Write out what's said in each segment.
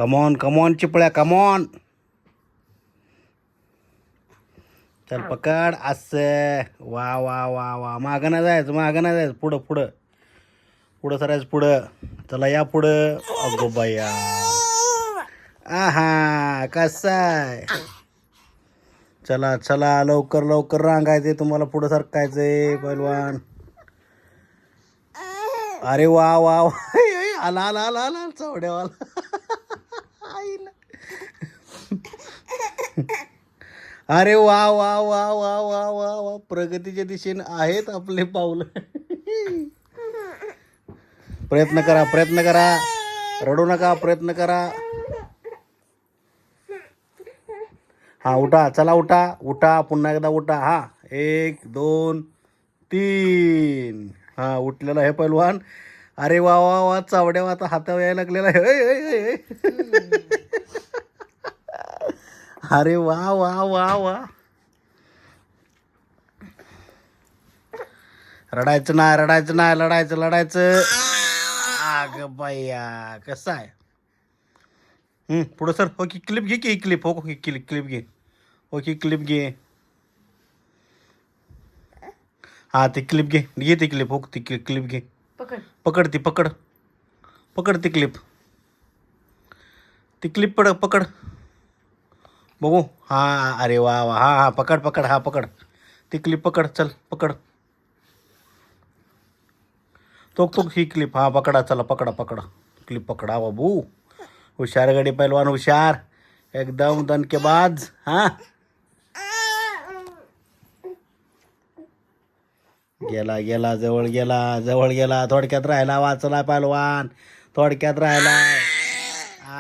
Come on come on चिपळ्या come on. चल पकड असं. वा वा वा वा. मागं नाही जायचं, मागं नाही जायचं. पुढं पुढं पुढं सरायचं पुढं. चला या पुढं. अगो बाया. आहा कसा आहे. चला चला लवकर लवकर रांगायचे, तुम्हाला पुढं सरकायचंय पैलवान. अरे वा वा वा. आला आला आला आला चवड्यावाला. अरे वा वा वा वा वा वा वा. प्रगतीच्या दिशेने आहेत आपले पाऊल. प्रयत्न करा प्रयत्न करा. रडू नका, प्रयत्न करा. हा उठा, चला उठा उठा, पुन्हा एकदा उठा. हा 1 2 3. हा उठलेला आहे पैलवान. अरे वा वा वा. चावड्या आता हातावर यायला लागलेला आहे. अरे वा वा वा वा. रडायचं नाही रडायचं नाही, लढायचं लढायचं. अग बाया कसं आहे. पुढं सर. हो की क्लिप घे की क्लिप. हो की क्लिप घे. हो की क्लिप घे. हा ती क्लिप घे घे ती क्लिप. हो ती क्लिप घे. पकड ती पकड. पकड ती क्लिप. ती क्लिप पकड बघू. हा अरे वा वा. हा हा पकड पकड. हा पकड ती क्लिप पकड. चल पकड. तो ही क्लिप. हा पकडा. चला पकडा पकडा क्लिप पकडा बाबू. हुशार गडी पैलवान हुशार. एकदम दणकेबाज. हा गेला गेला. जवळ गेला जवळ गेला. थोडक्यात राहिला. वाचला पैलवान. थोडक्यात राहिला.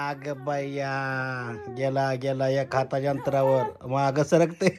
आग बाया. गेला गेला एक हाताच्या अंतरावर. माग सरकते.